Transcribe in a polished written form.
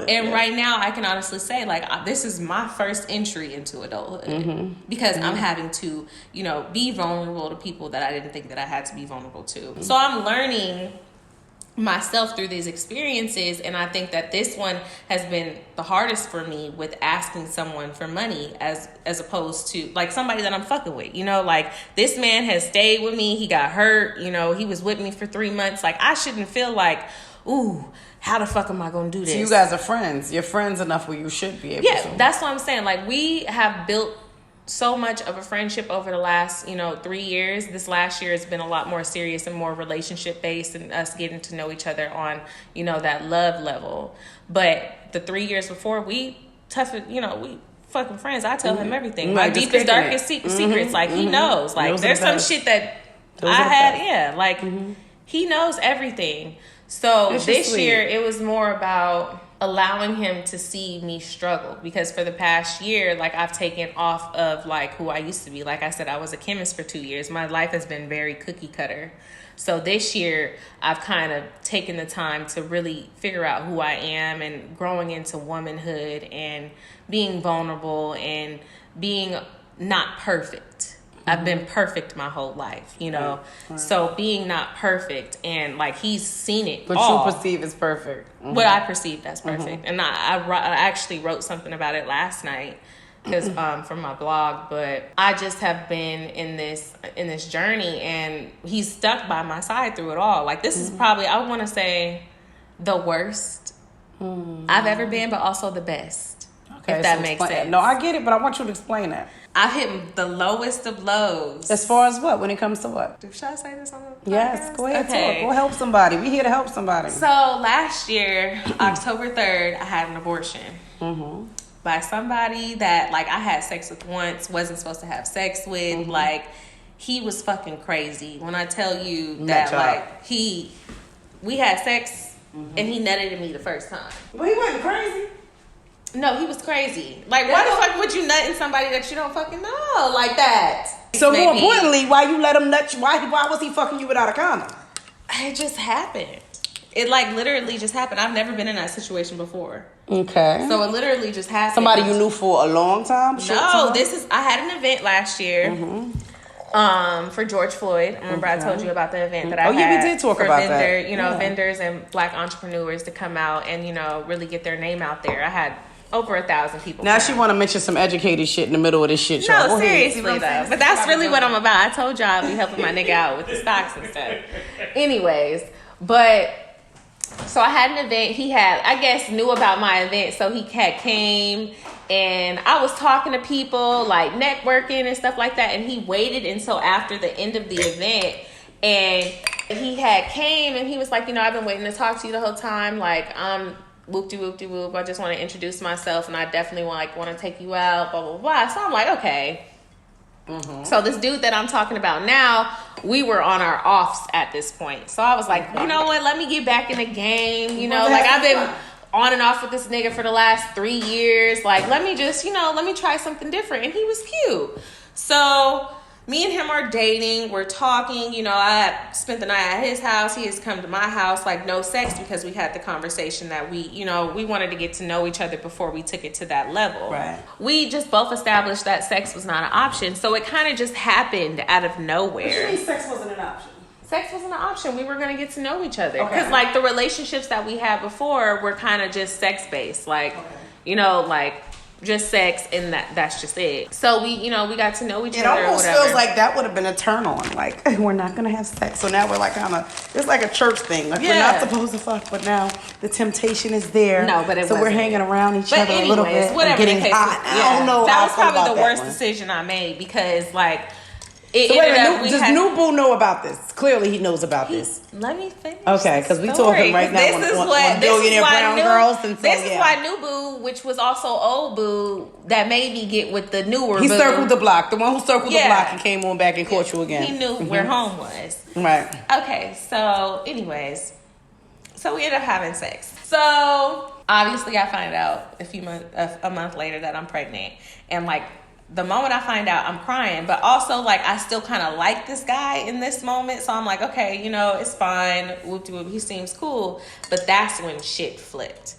adulthood. And right now, I can honestly say, like, this is my first entry into adulthood because I'm having to, you know, be vulnerable to people that I didn't think that I had to be vulnerable to. So I'm learning myself through these experiences, and I think that this one has been the hardest for me with asking someone for money as opposed to like somebody that I'm fucking with, you know, like this man has stayed with me, he got hurt, you know, he was with me for 3 months, like I shouldn't feel like, ooh, how the fuck am I gonna do this? So you guys are friends, you're friends enough where you should be able to. That's what I'm saying, like we have built so much of a friendship over the last, 3 years. This last year has been a lot more serious and more relationship based, and us getting to know each other on, that love level. But the 3 years before, we tough, we fucking friends. I tell him everything. My deepest, darkest secrets. Like he knows. Like there's some shit that I had. He knows everything. So this year it was more about allowing him to see me struggle, because for the past year, like I've taken off of like who I used to be. Like I said, I was a chemist for 2 years. My life has been very cookie cutter. So this year I've kind of taken the time to really figure out who I am and growing into womanhood and being vulnerable and being not perfect. I've been perfect my whole life, Right. So being not perfect, and like he's seen it what all. You perceive as perfect. What I perceived as perfect. And I actually wrote something about it last night because from my blog, but I just have been in this journey, and he's stuck by my side through it all. Like this is probably, I want to say, the worst I've ever been, but also the best. Okay, if that makes sense. No, I get it, but I want you to explain that. I've hit the lowest of lows. As far as what? When it comes to what? Should I say this on the podcast? Yes, go ahead. Okay. Talk. Go help somebody. We here to help somebody. So last year, October 3rd, I had an abortion. By somebody that, like, I had sex with once, wasn't supposed to have sex with. Like, he was fucking crazy. When I tell you that, like, we had sex and he nutted at me the first time. But he wasn't crazy. No, he was crazy. Like, why the fuck would you nut in somebody that you don't fucking know like that? So more importantly, why you let him nut you? Why was he fucking you without a condom? It just happened. It like literally just happened. I've never been in that situation before. Okay. So it literally just happened. Somebody you knew for a long time? I had an event last year. For George Floyd. Remember I told you about the event that I had. Oh yeah, we did talk about that. Vendors and black entrepreneurs to come out and, really get their name out there. I had over 1,000 people. Now she want to mention some educated shit in the middle of this shit show. No, seriously though. But that's really what I'm about. I told y'all I'll be helping my nigga out with the stocks and stuff. Anyways, but so I had an event. He had, I guess, knew about my event, so he came and I was talking to people, like networking and stuff like that, and he waited until after the end of the event, and he had came and he was like, I've been waiting to talk to you the whole time, like whoop-de-whoop-de-whoop, I just want to introduce myself and I definitely want to take you out, blah blah blah. So I'm like, okay. So this dude that I'm talking about now, we were on our offs at this point. So I was like, you know what, let me get back in the game. Like I've been on and off with this nigga for the last 3 years. Like, let me just, let me try something different. And he was cute. So me and him are dating. We're talking. I spent the night at his house. He has come to my house. Like, no sex, because we had the conversation that we wanted to get to know each other before we took it to that level. Right. We just both established that sex was not an option. So it kind of just happened out of nowhere. What do you mean sex wasn't an option? Sex wasn't an option. We were going to get to know each other. Because, like, the relationships that we had before were kind of just sex-based. Like, like, just sex, and that's just it. So we got to know each other. It almost feels like that would have been a turn on. Like, we're not going to have sex. So now we're like it's like a church thing. Like, we're not supposed to fuck, but now the temptation is there. No, but we're hanging around each other a little bit. And getting hot. I don't know. That was probably the worst decision I made, because, like, does New Boo know about this? Clearly he knows about this. Let me finish. Okay, because we talking right now on Billionaire Brown Girls. And so, this is why New Boo, which was also old Boo, that made me get with the newer Boo. He circled the block. The one who circled the block and came on back and caught you again. He knew where home was. Right. Okay, so anyways, so we ended up having sex. So obviously I find out a month later that I'm pregnant. And like, the moment I find out, I'm crying, but also like I still kind of like this guy in this moment. So I'm like, okay, it's fine. Whoop-de-whoop, he seems cool. But that's when shit flipped.